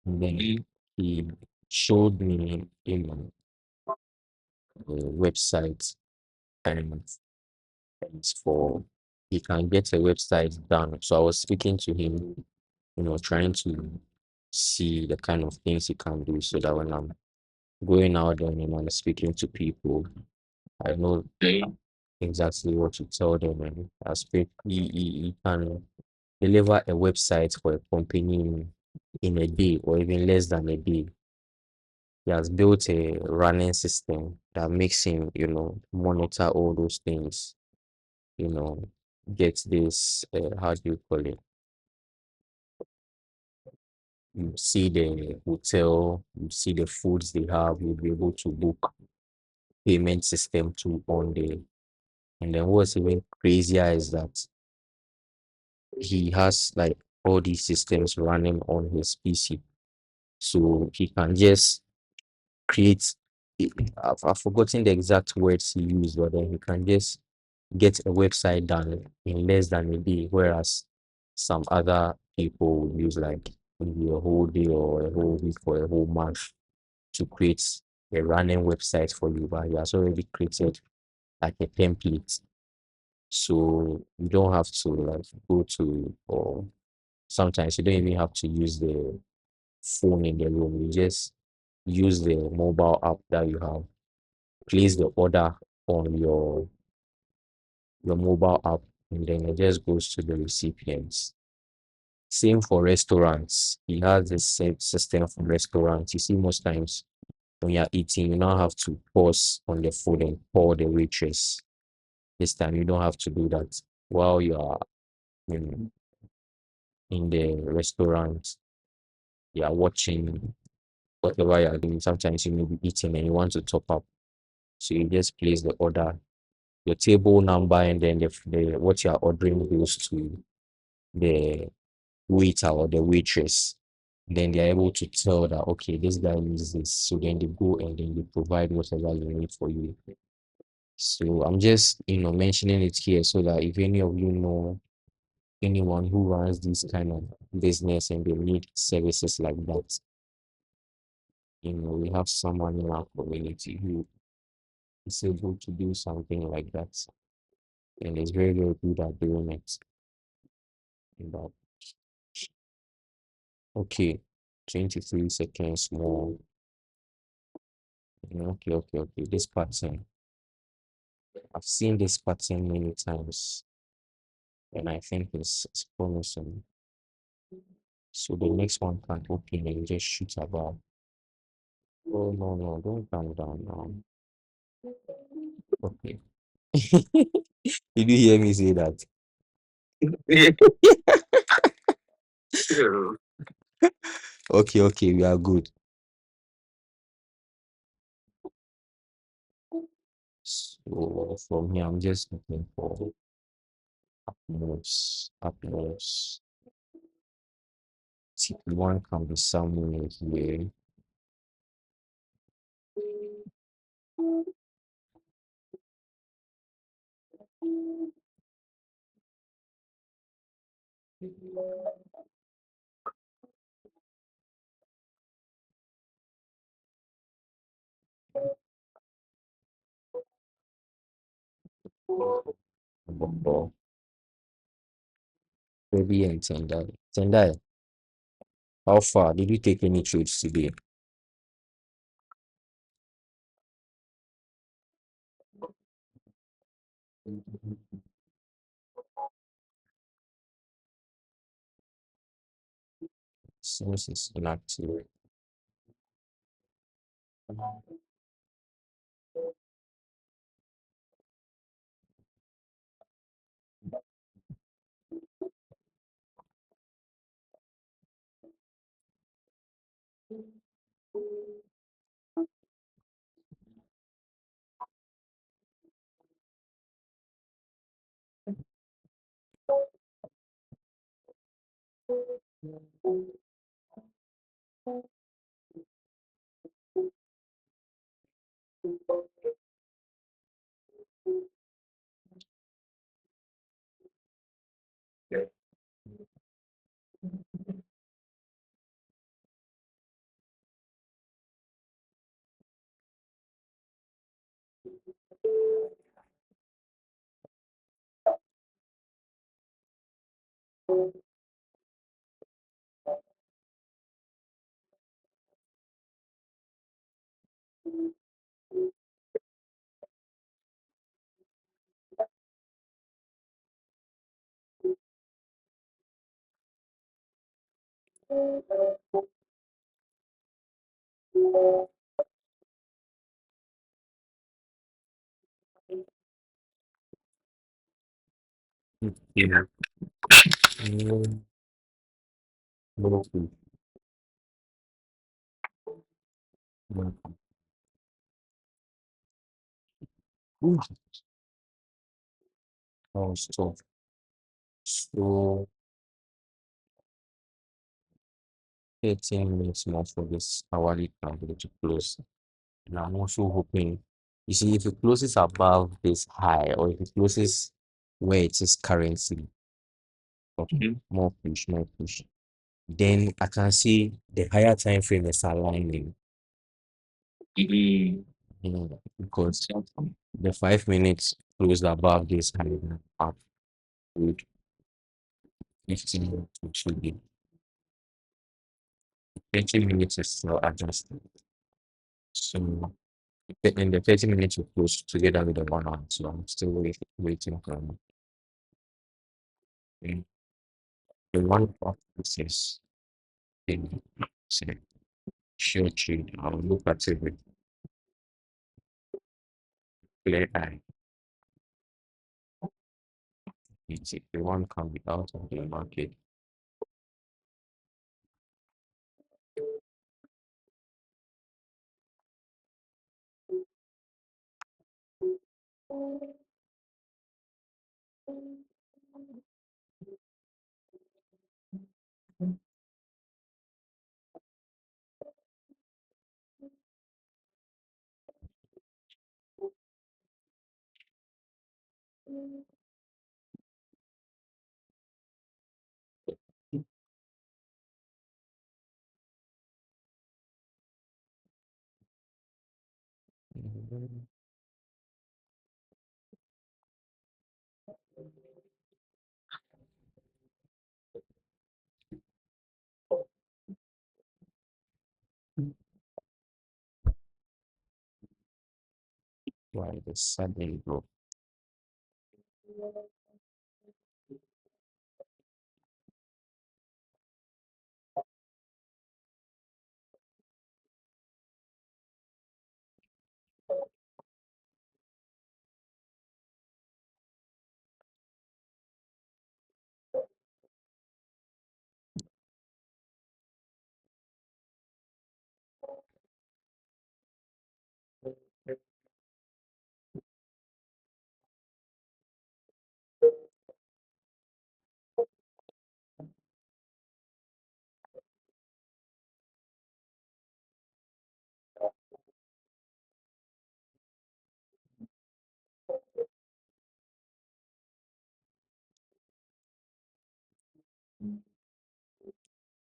Speaker 1: then he showed me, the website, and it's for he can get a website done. So I was speaking to him, trying to see the kind of things he can do so that when I'm going out there and I'm speaking to people, I know exactly what to tell them, and I speak he can deliver a website for a company in a day or even less than a day. He has built a running system that makes him, monitor all those things, you know, get this, how do you call it? You see the hotel, you see the foods they have, you'll be able to book payment system too on there. And then what's even crazier is that he has like all these systems running on his PC. So he can just create I've forgotten the exact words he used, but then he can just get a website done in less than a day, whereas some other people will use like maybe a whole day or a whole week or a whole month to create a running website for you, but he has already created like a template. So you don't have to like go to, or sometimes you don't even have to use the phone in the room. You just use the mobile app that you have, place the order on your mobile app, and then it just goes to the recipients. Same for restaurants. He has the same system for restaurants. You see, most times when you're eating, you now have to pause on the food and call the waitress. This time you don't have to do that while you are in, in the restaurant. You are watching whatever you are doing. Sometimes you may be eating and you want to top up. So you just place the order, your table number, and then the what you are ordering goes to the waiter or the waitress. Then they are able to tell that okay, this guy needs this. So then they go and then they provide whatever you need for you. So I'm just mentioning it here so that if any of you know anyone who runs this kind of business and they need services like that, we have someone in our community who is able to do something like that and is very, very good at doing it. But okay, 23 seconds more. Okay, okay, okay. This pattern, I've seen this pattern many times, and I think it's promising. So the next one can open and just shoot about. Oh no, no, don't calm down now. Okay. Did you hear me say that? Okay, okay, we are good. So from here, I'm just looking for uploads, uploads. TP1 can be somewhere here. Bumbo, Baby and Tendai. Tendai, how far? Did you take any trades today? Since it's inactive. Yeah. Mm, no food. No food. Oh, stop. So 13 minutes more for this hourly candle to close. And I'm also hoping, you see, if it closes above this high or if it closes where it is currently, okay, more push. Then I can see the higher time frame is aligning. Because the 5 minutes closed above this high up with 15 minutes, which should be 30 minutes is still adjusted. So and the 30 minutes will close together with the 1 hour. So I'm still waiting for the one of this is in say, sure trade. I'll look at it with clear eye. It's if the one can be out of the market. Why the sudden growth?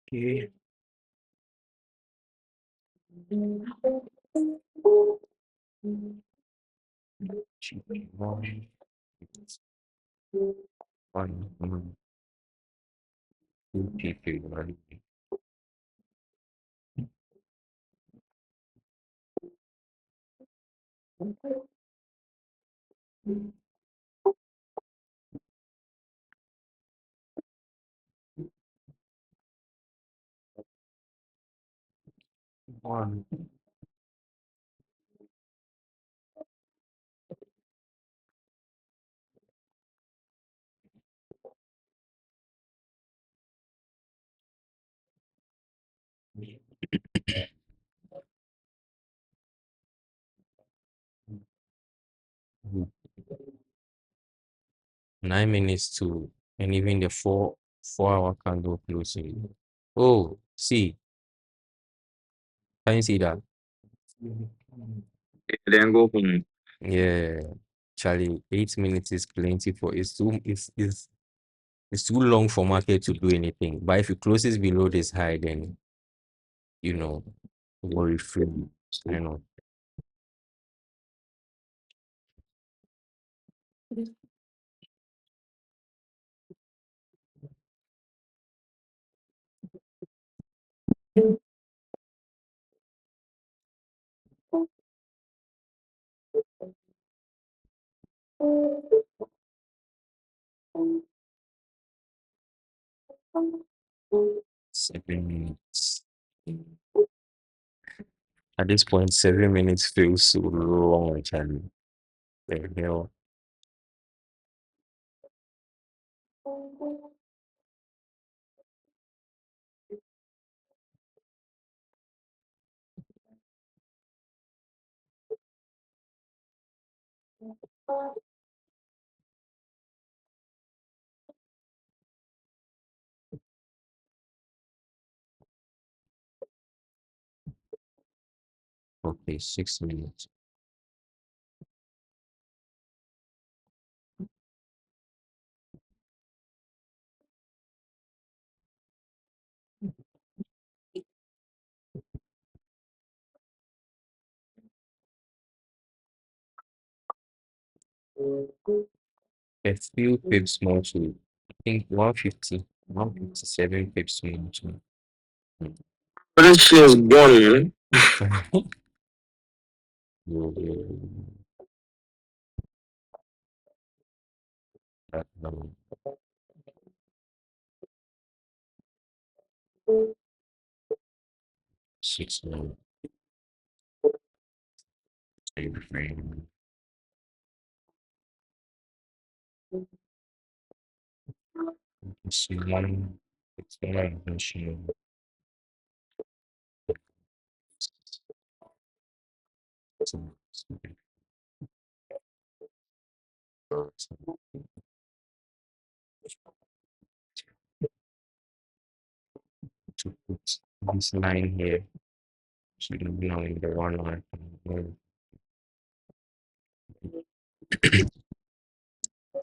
Speaker 1: Okay. One, two, three, one. 9 minutes to, and even the 4 hour candle closing. Oh, see, can you see that?
Speaker 2: Then go home.
Speaker 1: Yeah, Charlie, 8 minutes is plenty for it's too long for market to do anything. But if it closes below this high, then you know, worry free. I know. Mm. 7 minutes. At this point, 7 minutes feels so long, Charlie. The hell. Okay, 6 minutes. A few pips more to, I think 150, 157 pips more to.
Speaker 2: But this shit is gone,
Speaker 1: That number 6 minutes. Time frame. See one. It's gonna mention. To put this line here. Should be now in the 1 hour.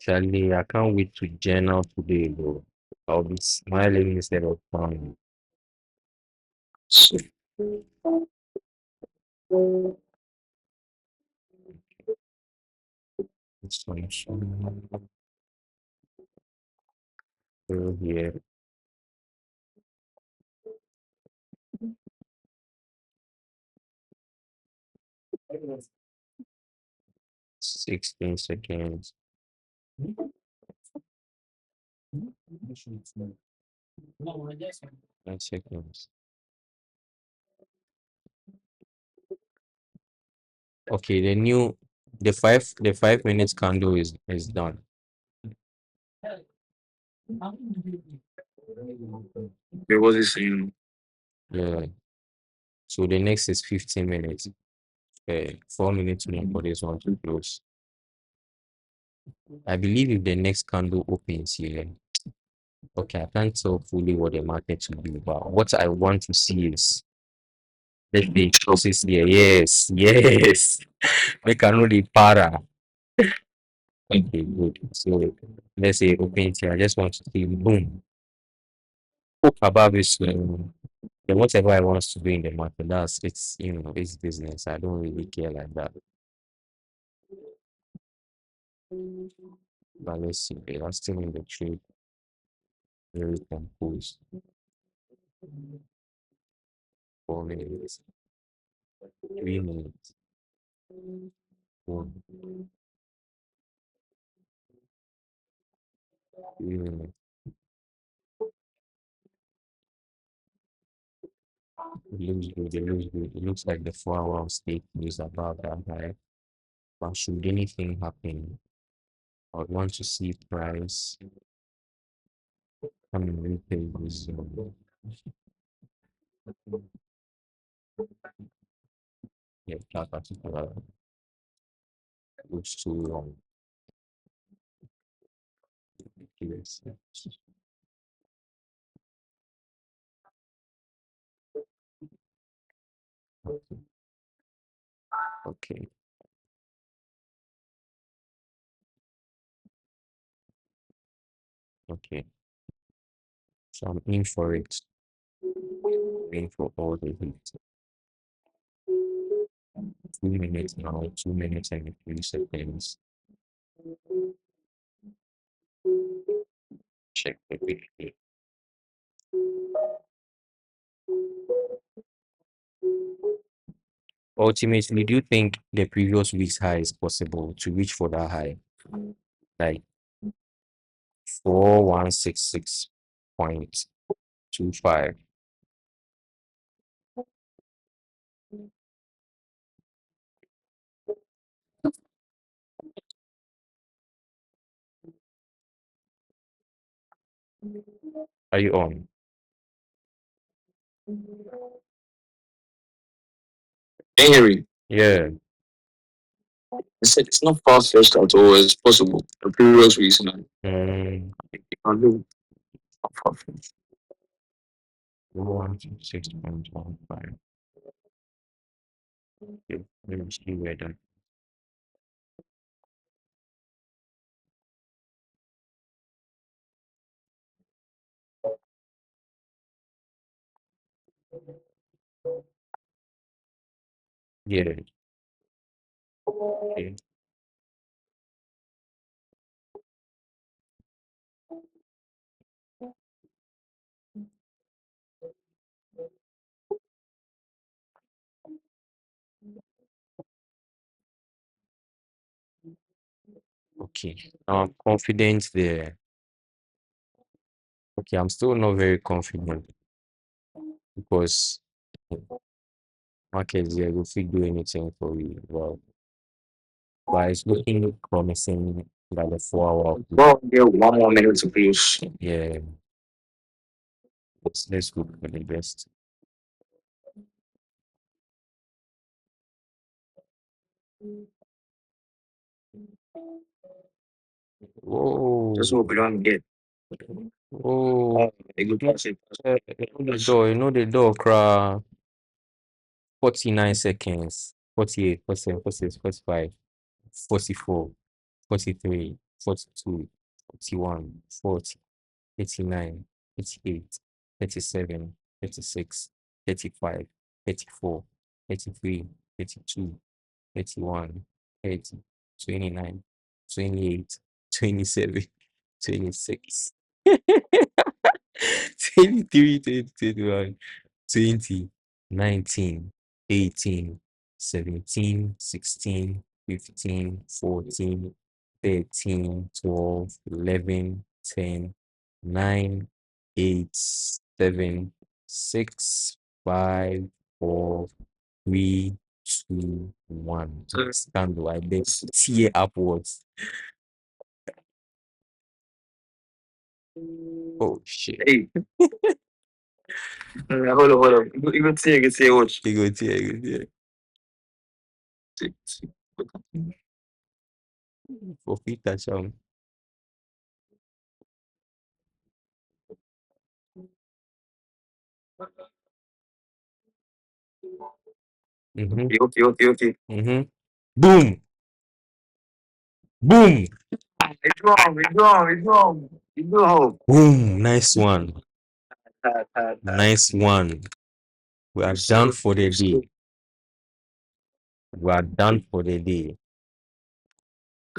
Speaker 1: Charlie, I can't wait to journal today, bro. I'll be smiling instead of frowning. This one should be here. 16 seconds. 9 seconds. Okay, the 5 minutes candle is done.
Speaker 2: What was he saying?
Speaker 1: Yeah. So the next is 15 minutes. 4 minutes more for this one to close. I believe if the next candle opens here, okay, I can't tell fully what the market will do, but what I want to see is let's say it closes here. Yes, yes. Make I know the para. Okay, good. So let's say it opens here. I just want to see boom. Above is then whatever I want to do in the market. That's it's it's business. I don't really care like that. But let's see. They are still in the trade, very composed. 4 minutes, 3 minutes, 1, 3 minutes. It looks good. It looks good. It looks like the 4 hour stake is above that high. But should anything happen, I would want to see price come in repay this zone. Yeah, that particular looks too long. Yes. Okay. Okay. So I'm in for it. In for all the heat. 2 minutes now, 2 minutes and 3 seconds. Check the weekly. Ultimately, do you think the previous week's high is possible to reach for that high? Like 4166.25. Are you on?
Speaker 2: Can you hear me?
Speaker 1: Yeah.
Speaker 2: I said it's not far fetched at all. It's possible. The previous reason.
Speaker 1: Mm,
Speaker 2: You can do not far fetched.
Speaker 1: 4166.15. Okay. Let me see where that. Yeah. Okay. Okay. Now I'm confident there. Okay, I'm still not very confident because markets here will fit do anything for you. Well, but it's looking promising that the 4 hour.
Speaker 2: Well, yeah, 1 more minute to close.
Speaker 1: Yeah, let's go for the best. Whoa,
Speaker 2: Just hope we don't get
Speaker 1: whoa.
Speaker 2: a good passage.
Speaker 1: You know the door, cra 49 seconds, 48, 47, 46, 45, 44, 43, 42, 41, 40, 39, 38, 37, 36, 35, 34, 33, 32, 31, 30, 29, 28, 27, 26, 23, 21, 20, 19, 18, 17, 16, 15, 14, 13, 12, 11, 10, 9, 8, 7, 6, 5, 4, 3, 2, 1. Scandal, I bet tear upwards. Oh shit.
Speaker 2: Hey, hold on, hold on. You can see, watch.
Speaker 1: You go tear, you go tear.
Speaker 2: See.
Speaker 1: For fit touchdown. Mm-hmm.
Speaker 2: Okay.
Speaker 1: Mm-hmm. Boom! Boom!
Speaker 2: It's wrong.
Speaker 1: Boom! Nice one.
Speaker 2: Ta.
Speaker 1: Nice one. We are done for the day. We are done for the day.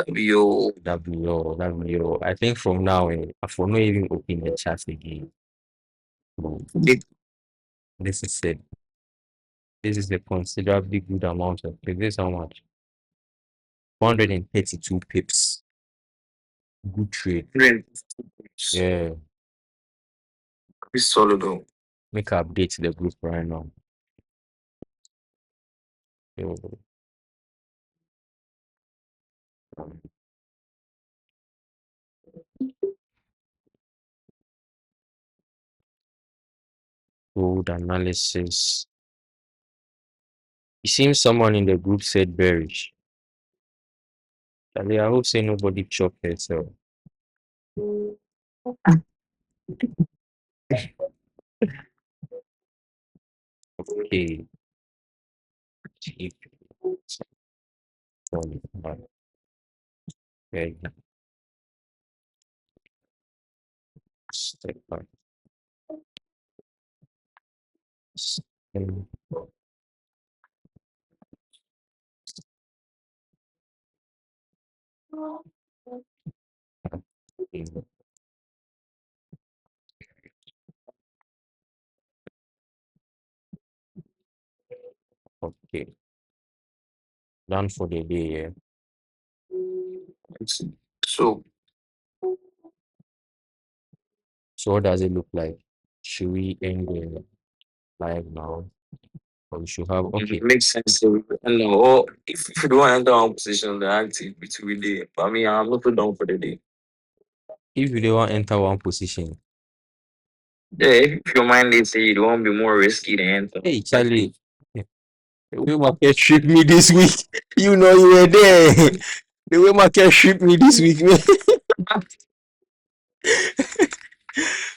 Speaker 2: Yo,
Speaker 1: WO. I think from now I will not even open the chat again. So, this is it. This is a considerably good amount of pips. This is how much? 132 pips. Good trade. Yeah.
Speaker 2: it's solid though.
Speaker 1: Make I update the group right now. Yo, Gold analysis. It seems someone in the group said bearish. Charlie, I hope say nobody chop herself. Okay. Keep on my head. Step back. Step in. Okay. Done for the day, yeah.
Speaker 2: So
Speaker 1: So what does it look like? Should we end the live now? Or we should have okay.
Speaker 2: it makes sense. So, and or if you don't want to enter one position, the active it will be there. But I mean, I'm not too down for the day.
Speaker 1: If you don't want enter one position.
Speaker 2: Yeah, if your mind is say you don't want to be more risky than enter.
Speaker 1: Hey Charlie, the way market tripped me this week, you know you were there. The way market tripped me this week, man.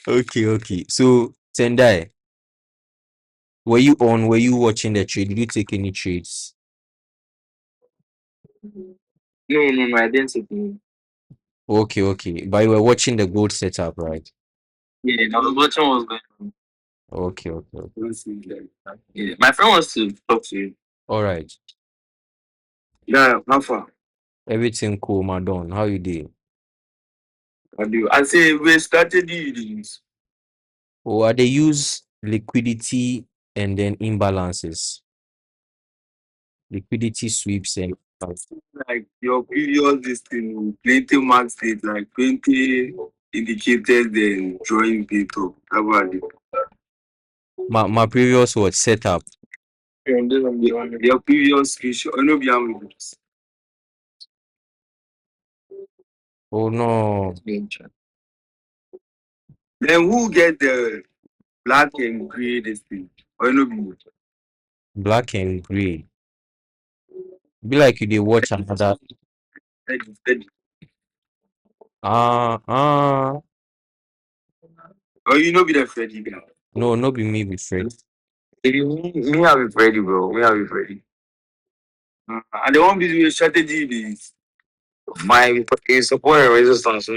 Speaker 1: Okay. So Tendai, were you on? Were you watching the trade? Did you take any trades?
Speaker 2: No, I didn't say no.
Speaker 1: Okay. But you were watching the gold setup, right?
Speaker 2: Yeah, I was watching what was going on.
Speaker 1: Okay.
Speaker 2: Yeah, my friend wants to talk to you.
Speaker 1: All right.
Speaker 2: Yeah, how far?
Speaker 1: Everything cool, Madon. How you doing?
Speaker 2: I do. I say we started these.
Speaker 1: Or they use liquidity and then imbalances, liquidity sweeps and
Speaker 2: Like your previous this thing, plenty marks date, like 20 indicators, then drawing data. How about it?
Speaker 1: my previous was setup.
Speaker 2: Your previous screenshot. I know beyond with this.
Speaker 1: Oh no,
Speaker 2: Then who get the black and gray this thing? Or no be
Speaker 1: black and gray. Be like you they watch another.
Speaker 2: steady.
Speaker 1: Ah,
Speaker 2: Or you know be the Freddy guy.
Speaker 1: no, be me be friend.
Speaker 2: If you me have it ready, bro. Me have it ready. And the one with strategy is my is support and resistance.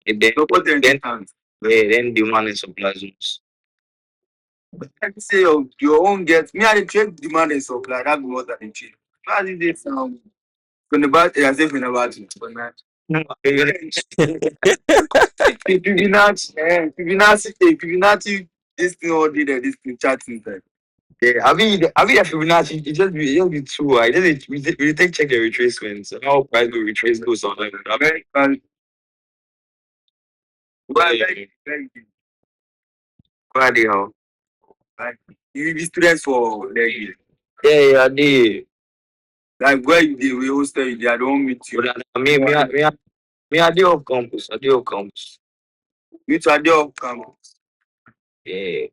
Speaker 2: If they support and resistance. Yeah, then demand and supply zones. Like you say your own get me I dey trade demand and supply. That be what I dey trade. How did they sound? From the bad, I say from the bad. Fibonacci, this thing all day there, this thing chatting time. Yeah, I mean, the Fibonacci, it just be true. I just we take check the retracements. How price will retrace goes on. American, why are they how? Like, you be students for the yeah, I did. Like where you did, we hosted you there, I don't meet you. I did off campus. I did off campus. You too, I did off campus. Yeah.